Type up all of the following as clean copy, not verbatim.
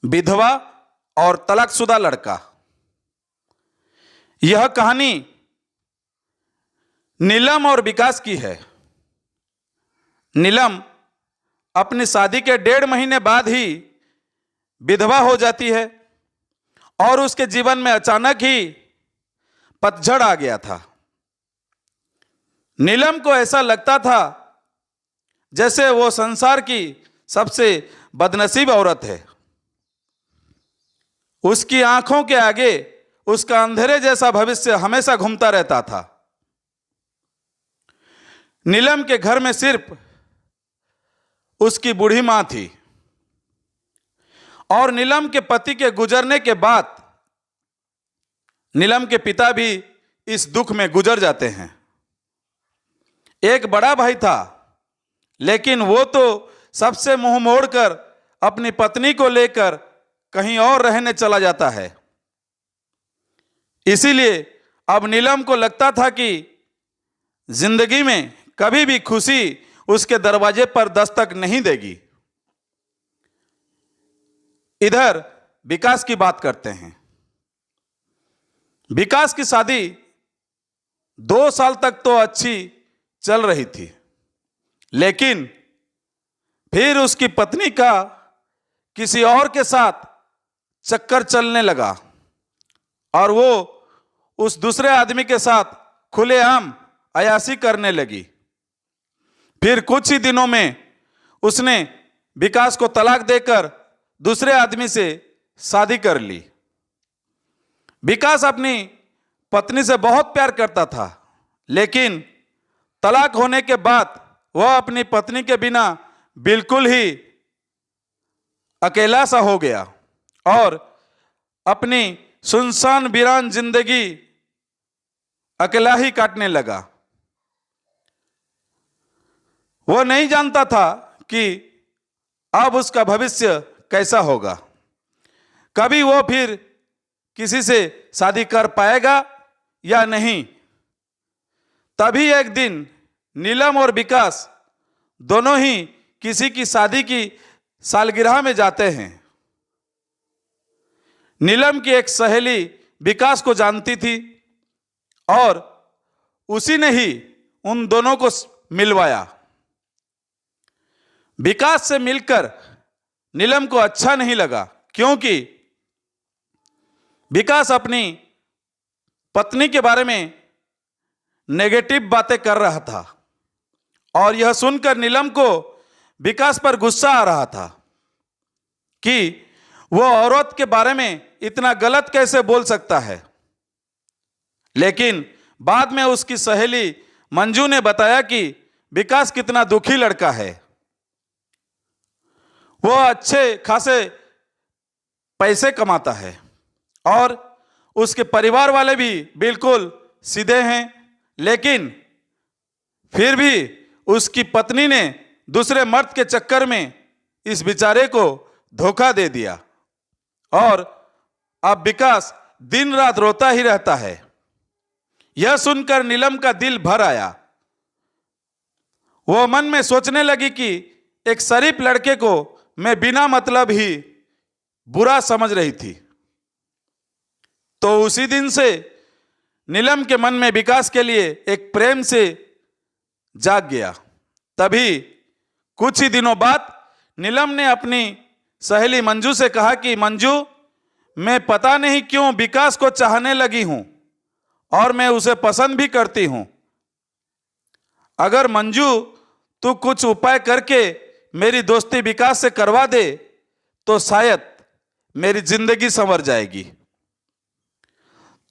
विधवा और तलाकशुदा लड़का। यह कहानी नीलम और विकास की है। नीलम अपनी शादी के 1.5 महीने बाद ही विधवा हो जाती है और उसके जीवन में अचानक ही पतझड़ आ गया था। नीलम को ऐसा लगता था जैसे वो संसार की सबसे बदनसीब औरत है। उसकी आंखों के आगे उसका अंधेरे जैसा भविष्य हमेशा घूमता रहता था। नीलम के घर में सिर्फ उसकी बूढ़ी मां थी और नीलम के पति के गुजरने के बाद नीलम के पिता भी इस दुख में गुजर जाते हैं। एक बड़ा भाई था, लेकिन वो तो सबसे मुंह मोड़कर अपनी पत्नी को लेकर कहीं और रहने चला जाता है। इसीलिए अब नीलम को लगता था कि जिंदगी में कभी भी खुशी उसके दरवाजे पर दस्तक नहीं देगी। इधर विकास की बात करते हैं। विकास की शादी 2 साल तक तो अच्छी चल रही थी, लेकिन फिर उसकी पत्नी का किसी और के साथ चक्कर चलने लगा और वो उस दूसरे आदमी के साथ खुलेआम अयाशी करने लगी। फिर कुछ ही दिनों में उसने विकास को तलाक देकर दूसरे आदमी से शादी कर ली। विकास अपनी पत्नी से बहुत प्यार करता था, लेकिन तलाक होने के बाद वह अपनी पत्नी के बिना बिल्कुल ही अकेला सा हो गया और अपनी सुनसान वीरान जिंदगी अकेला ही काटने लगा। वो नहीं जानता था कि अब उसका भविष्य कैसा होगा। कभी वो फिर किसी से शादी कर पाएगा या नहीं। तभी एक दिन नीलम और विकास दोनों ही किसी की शादी की सालगिरह में जाते हैं। नीलम की एक सहेली विकास को जानती थी और उसी ने ही उन दोनों को मिलवाया। विकास से मिलकर नीलम को अच्छा नहीं लगा, क्योंकि विकास अपनी पत्नी के बारे में नेगेटिव बातें कर रहा था और यह सुनकर नीलम को विकास पर गुस्सा आ रहा था कि वो औरत के बारे में इतना गलत कैसे बोल सकता है। लेकिन बाद में उसकी सहेली मंजू ने बताया कि विकास कितना दुखी लड़का है। वो अच्छे खासे पैसे कमाता है और उसके परिवार वाले भी बिल्कुल सीधे हैं, लेकिन फिर भी उसकी पत्नी ने दूसरे मर्द के चक्कर में इस बेचारे को धोखा दे दिया और अब विकास दिन रात रोता ही रहता है। यह सुनकर नीलम का दिल भर आया। वो मन में सोचने लगी कि एक शरीफ लड़के को मैं बिना मतलब ही बुरा समझ रही थी। तो उसी दिन से नीलम के मन में विकास के लिए एक प्रेम से जाग गया। तभी कुछ ही दिनों बाद नीलम ने अपनी सहेली मंजू से कहा कि मंजू, मैं पता नहीं क्यों विकास को चाहने लगी हूं और मैं उसे पसंद भी करती हूं। अगर मंजू तू कुछ उपाय करके मेरी दोस्ती विकास से करवा दे तो शायद मेरी जिंदगी संवर जाएगी।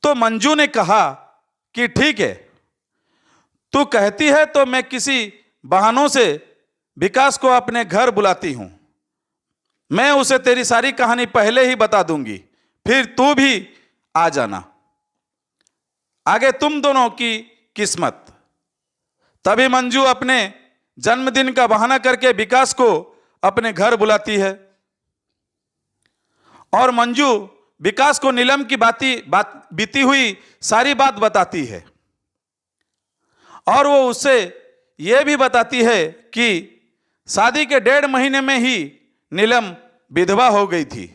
तो मंजू ने कहा कि ठीक है, तू कहती है तो मैं किसी बहानों से विकास को अपने घर बुलाती हूं। मैं उसे तेरी सारी कहानी पहले ही बता दूंगी, फिर तू भी आ जाना। आगे तुम दोनों की किस्मत। तभी मंजू अपने जन्मदिन का बहाना करके विकास को अपने घर बुलाती है और मंजू विकास को नीलम की बीती हुई सारी बात बताती है और वो उससे यह भी बताती है कि शादी के 1.5 महीने में ही नीलम विधवा हो गई थी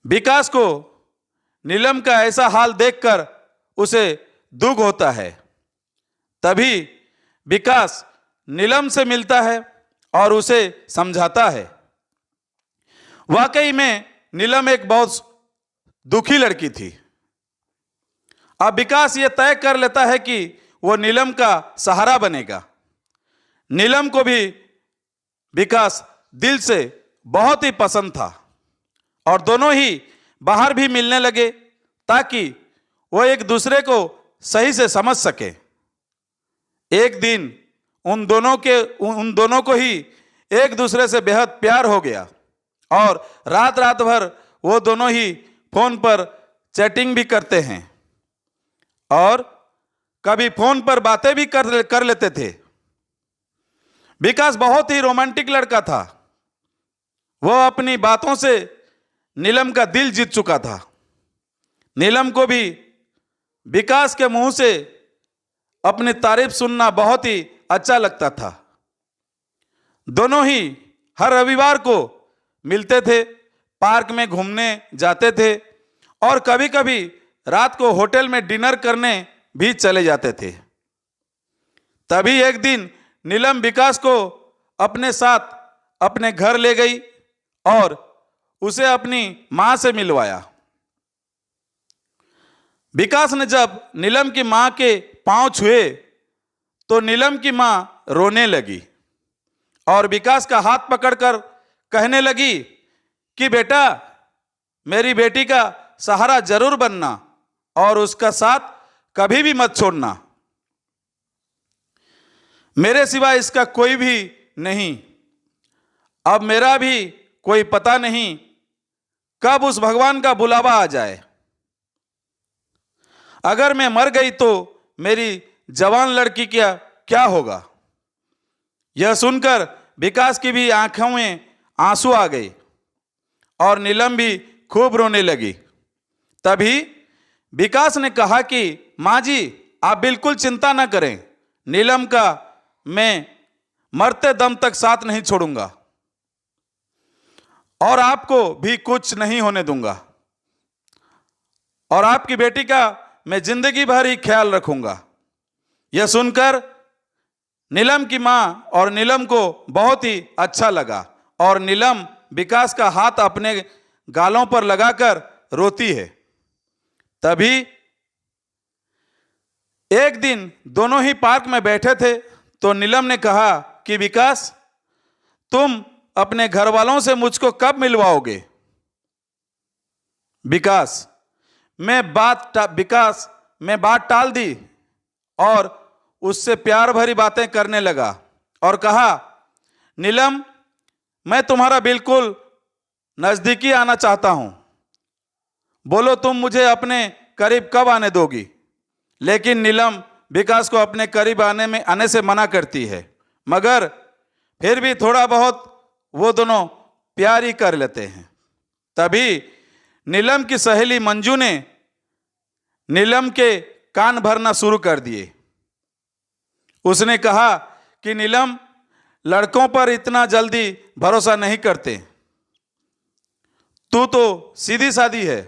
विकास को नीलम का ऐसा हाल देखकर उसे दुख होता है। तभी विकास नीलम से मिलता है और उसे समझाता है। वाकई में नीलम एक बहुत दुखी लड़की थी। अब विकास ये तय कर लेता है कि वो नीलम का सहारा बनेगा। नीलम को भी विकास दिल से बहुत ही पसंद था और दोनों ही बाहर भी मिलने लगे ताकि वो एक दूसरे को सही से समझ सके। एक दिन उन दोनों को ही एक दूसरे से बेहद प्यार हो गया और रात रात भर वो दोनों ही फोन पर चैटिंग भी करते हैं और कभी फोन पर बातें भी कर लेते थे। विकास बहुत ही रोमांटिक लड़का था। वो अपनी बातों से नीलम का दिल जीत चुका था। नीलम को भी विकास के मुंह से अपनी तारीफ सुनना बहुत ही अच्छा लगता था। दोनों ही हर रविवार को मिलते थे, पार्क में घूमने जाते थे और कभी कभी रात को होटल में डिनर करने भी चले जाते थे। तभी एक दिन नीलम विकास को अपने साथ अपने घर ले गई और उसे अपनी मां से मिलवाया। विकास ने जब नीलम की मां के पांव छुए तो नीलम की मां रोने लगी और विकास का हाथ पकड़कर कहने लगी कि बेटा, मेरी बेटी का सहारा जरूर बनना और उसका साथ कभी भी मत छोड़ना। मेरे सिवा इसका कोई भी नहीं। अब मेरा भी कोई पता नहीं कब उस भगवान का बुलावा आ जाए। अगर मैं मर गई तो मेरी जवान लड़की क्या होगा। यह सुनकर विकास की भी आंखों में आंसू आ गए और नीलम भी खूब रोने लगी। तभी विकास ने कहा कि माँ जी, आप बिल्कुल चिंता न करें, नीलम का मैं मरते दम तक साथ नहीं छोड़ूंगा और आपको भी कुछ नहीं होने दूंगा और आपकी बेटी का मैं जिंदगी भर ही ख्याल रखूंगा। यह सुनकर नीलम की मां और नीलम को बहुत ही अच्छा लगा और नीलम विकास का हाथ अपने गालों पर लगाकर रोती है। तभी एक दिन दोनों ही पार्क में बैठे थे तो नीलम ने कहा कि विकास, तुम अपने घर वालों से मुझको कब मिलवाओगे। विकास मैं बात टाल दी और उससे प्यार भरी बातें करने लगा और कहा, नीलम, मैं तुम्हारा बिल्कुल नजदीकी आना चाहता हूं। बोलो तुम मुझे अपने करीब कब आने दोगी। लेकिन नीलम विकास को अपने करीब आने से मना करती है, मगर फिर भी थोड़ा बहुत वो दोनों प्यार ही कर लेते हैं। तभी नीलम की सहेली मंजू ने नीलम के कान भरना शुरू कर दिए। उसने कहा कि नीलम लड़कों पर इतना जल्दी भरोसा नहीं करते, तू तो सीधी सादी है,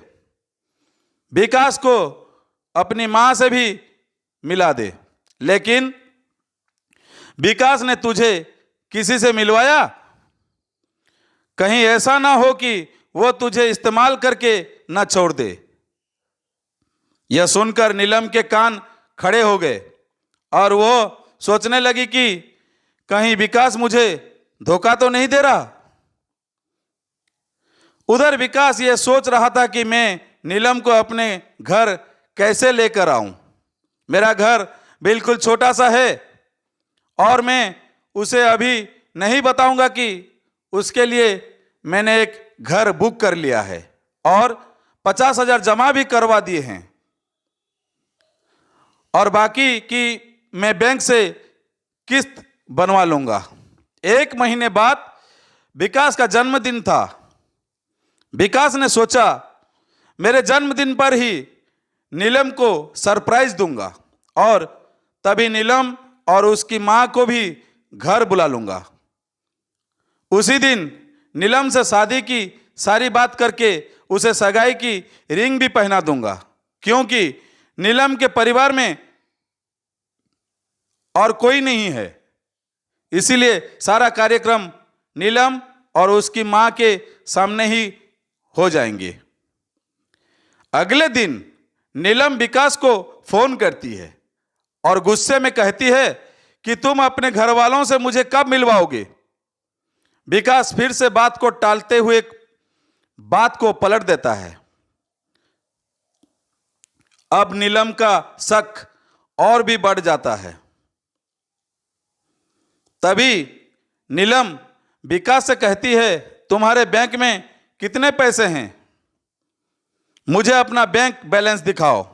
विकास को अपनी मां से भी मिला दे। लेकिन विकास ने तुझे किसी से मिलवाया? कहीं ऐसा ना हो कि वो तुझे इस्तेमाल करके ना छोड़ दे। यह सुनकर नीलम के कान खड़े हो गए और वो सोचने लगी कि कहीं विकास मुझे धोखा तो नहीं दे रहा। उधर विकास ये सोच रहा था कि मैं नीलम को अपने घर कैसे लेकर आऊं। मेरा घर बिल्कुल छोटा सा है और मैं उसे अभी नहीं बताऊंगा कि उसके लिए मैंने एक घर बुक कर लिया है और 50,000 जमा भी करवा दिए हैं और बाकी की मैं बैंक से किस्त बनवा लूंगा। 1 महीने बाद विकास का जन्मदिन था। विकास ने सोचा मेरे जन्मदिन पर ही नीलम को सरप्राइज दूंगा और तभी नीलम और उसकी मां को भी घर बुला लूंगा। उसी दिन नीलम से शादी की सारी बात करके उसे सगाई की रिंग भी पहना दूंगा, क्योंकि नीलम के परिवार में और कोई नहीं है। इसीलिए सारा कार्यक्रम नीलम और उसकी मां के सामने ही हो जाएंगे। अगले दिन नीलम विकास को फोन करती है और गुस्से में कहती है कि तुम अपने घर वालों से मुझे कब मिलवाओगे। विकास फिर से बात को टालते हुए बात को पलट देता है। अब नीलम का शक और भी बढ़ जाता है। तभी नीलम विकास से कहती है, तुम्हारे बैंक में कितने पैसे हैं, मुझे अपना बैंक बैलेंस दिखाओ।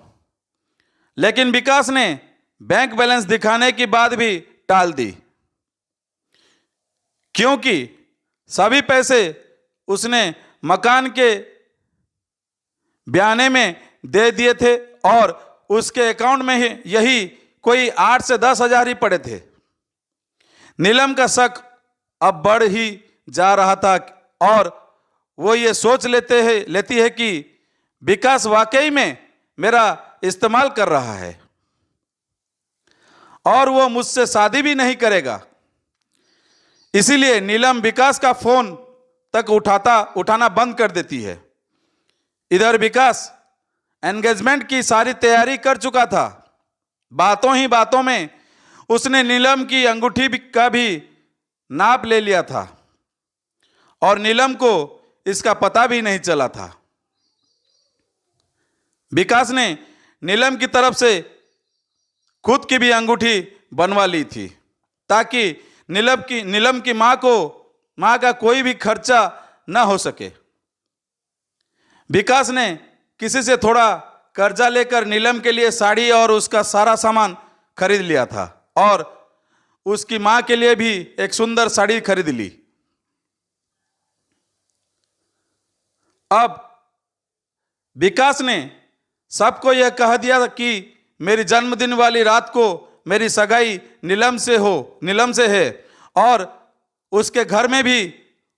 लेकिन विकास ने बैंक बैलेंस दिखाने की बात भी टाल दी, क्योंकि सभी पैसे उसने मकान के ब्याने में दे दिए थे और उसके अकाउंट में ही यही कोई 8 से 10 हजार ही पड़े थे। नीलम का शक अब बढ़ ही जा रहा था और वो ये सोच लेती है कि विकास वाकई में मेरा इस्तेमाल कर रहा है और वो मुझसे शादी भी नहीं करेगा। इसीलिए नीलम विकास का फोन तक उठाना बंद कर देती है। इधर विकास एंगेजमेंट की सारी तैयारी कर चुका था। बातों ही बातों में उसने नीलम की अंगूठी का भी नाप ले लिया था और नीलम को इसका पता भी नहीं चला था। विकास ने नीलम की तरफ से खुद की भी अंगूठी बनवा ली थी, ताकि नीलम की मां का कोई भी खर्चा ना हो सके। विकास ने किसी से थोड़ा कर्जा लेकर नीलम के लिए साड़ी और उसका सारा सामान खरीद लिया था और उसकी मां के लिए भी एक सुंदर साड़ी खरीद ली। अब विकास ने सबको यह कह दिया कि मेरी जन्मदिन वाली रात को मेरी सगाई नीलम से है और उसके घर में भी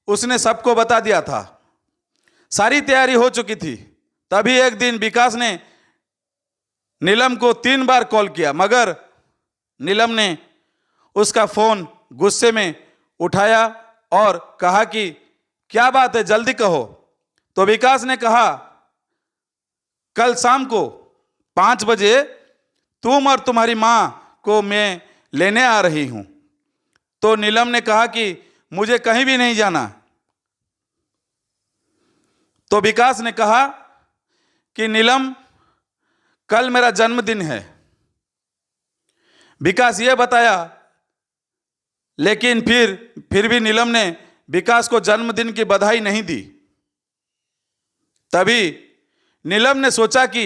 उसने सबको बता दिया था। सारी तैयारी हो चुकी थी। तभी एक दिन विकास ने नीलम को 3 बार कॉल किया, मगर नीलम ने उसका फोन गुस्से में उठाया और कहा कि क्या बात है, जल्दी कहो। तो विकास ने कहा, कल शाम को 5 बजे तुम और तुम्हारी मां को मैं लेने आ रही हूं। तो नीलम ने कहा कि मुझे कहीं भी नहीं जाना। तो विकास ने कहा कि नीलम, कल मेरा जन्मदिन है। विकास ये बताया, लेकिन फिर भी नीलम ने विकास को जन्मदिन की बधाई नहीं दी। तभी नीलम ने सोचा कि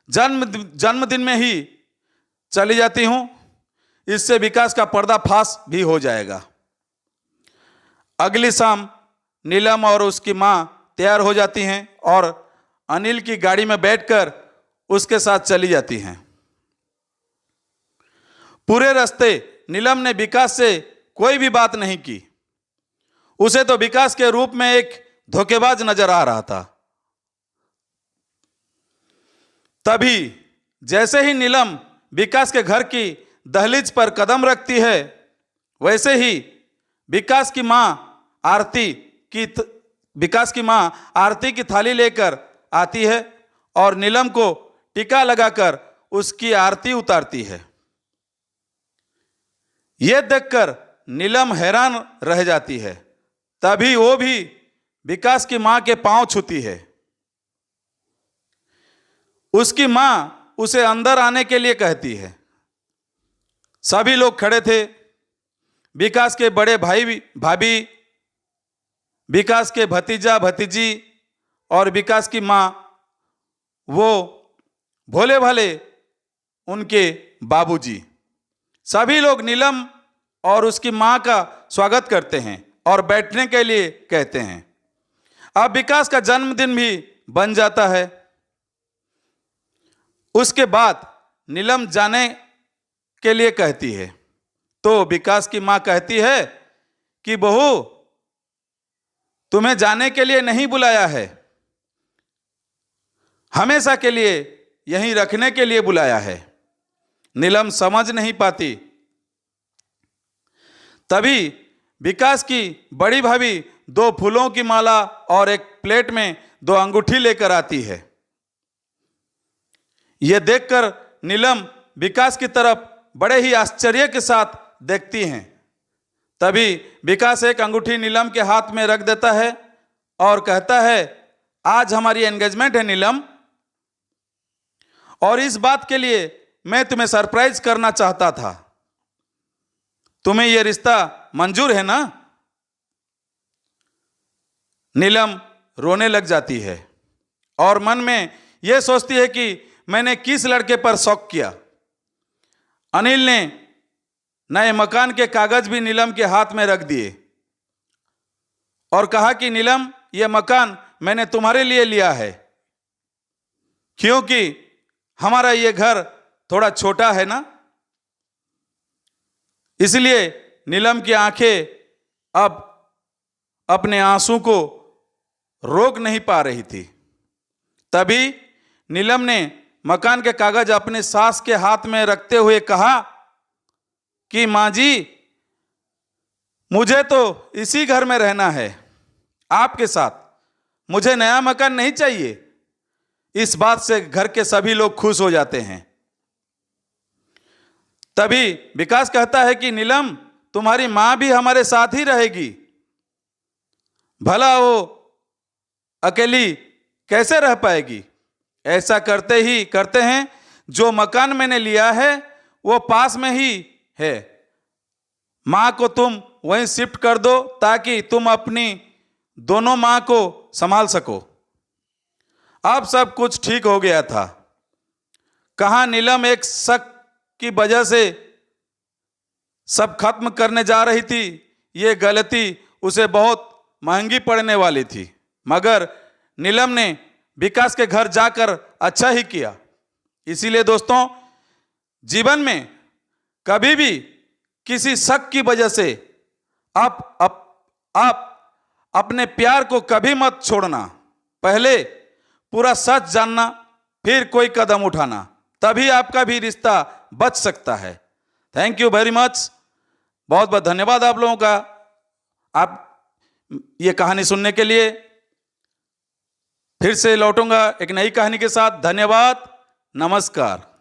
जन्मदिन में ही चली जाती हूं, इससे विकास का पर्दाफाश भी हो जाएगा। अगली शाम नीलम और उसकी मां तैयार हो जाती हैं और अनिल की गाड़ी में बैठकर उसके साथ चली जाती हैं। पूरे रास्ते नीलम ने विकास से कोई भी बात नहीं की। उसे तो विकास के रूप में एक धोखेबाज नजर आ रहा था। तभी जैसे ही नीलम विकास के घर की दहलीज पर कदम रखती है, वैसे ही विकास की मां आरती की थाली लेकर आती है और नीलम को टीका लगाकर उसकी आरती उतारती है। यह देखकर नीलम हैरान रह जाती है। तभी वो भी विकास की मां के पांव छूती है। उसकी मां उसे अंदर आने के लिए कहती है। सभी लोग खड़े थे। विकास के बड़े भाभी, विकास के भतीजा भतीजी और विकास की मां, वो भोले भाले उनके बाबूजी, सभी लोग नीलम और उसकी मां का स्वागत करते हैं और बैठने के लिए कहते हैं। अब विकास का जन्मदिन भी बन जाता है। उसके बाद नीलम जाने के लिए कहती है, तो विकास की मां कहती है कि बहू, तुम्हें जाने के लिए नहीं बुलाया है, हमेशा के लिए यहीं रखने के लिए बुलाया है। नीलम समझ नहीं पाती। तभी विकास की बड़ी भाभी 2 फूलों की माला और एक प्लेट में 2 अंगूठी लेकर आती है। यह देखकर नीलम विकास की तरफ बड़े ही आश्चर्य के साथ देखती हैं। तभी विकास एक अंगूठी नीलम के हाथ में रख देता है और कहता है, आज हमारी एंगेजमेंट है नीलम, और इस बात के लिए मैं तुम्हें सरप्राइज करना चाहता था। तुम्हें यह रिश्ता मंजूर है ना? नीलम रोने लग जाती है और मन में यह सोचती है कि मैंने किस लड़के पर शौक किया। अनिल ने नए मकान के कागज भी नीलम के हाथ में रख दिए और कहा कि नीलम, यह मकान मैंने तुम्हारे लिए लिया है, क्योंकि हमारा यह घर थोड़ा छोटा है ना। इसलिए नीलम की आंखें अब अपने आंसू को रोक नहीं पा रही थी। तभी नीलम ने मकान के कागज अपने सास के हाथ में रखते हुए कहा कि माँ जी, मुझे तो इसी घर में रहना है आपके साथ, मुझे नया मकान नहीं चाहिए। इस बात से घर के सभी लोग खुश हो जाते हैं। तभी विकास कहता है कि नीलम, तुम्हारी माँ भी हमारे साथ ही रहेगी, भला वो अकेली कैसे रह पाएगी। ऐसा करते हैं, जो मकान मैंने लिया है वो पास में ही है, माँ को तुम वहीं शिफ्ट कर दो ताकि तुम अपनी दोनों माँ को संभाल सको। अब सब कुछ ठीक हो गया था। कहाँ नीलम एक शक की वजह से सब खत्म करने जा रही थी। ये गलती उसे बहुत महंगी पड़ने वाली थी, मगर नीलम ने विकास के घर जाकर अच्छा ही किया। इसीलिए दोस्तों, जीवन में कभी भी किसी शक की वजह से आप अपने प्यार को कभी मत छोड़ना। पहले पूरा सच जानना, फिर कोई कदम उठाना, तभी आपका भी रिश्ता बच सकता है। Thank you very much. बहुत बहुत धन्यवाद आप लोगों का, आप ये कहानी सुनने के लिए। फिर से लौटूंगा एक नई कहानी के साथ। धन्यवाद, नमस्कार।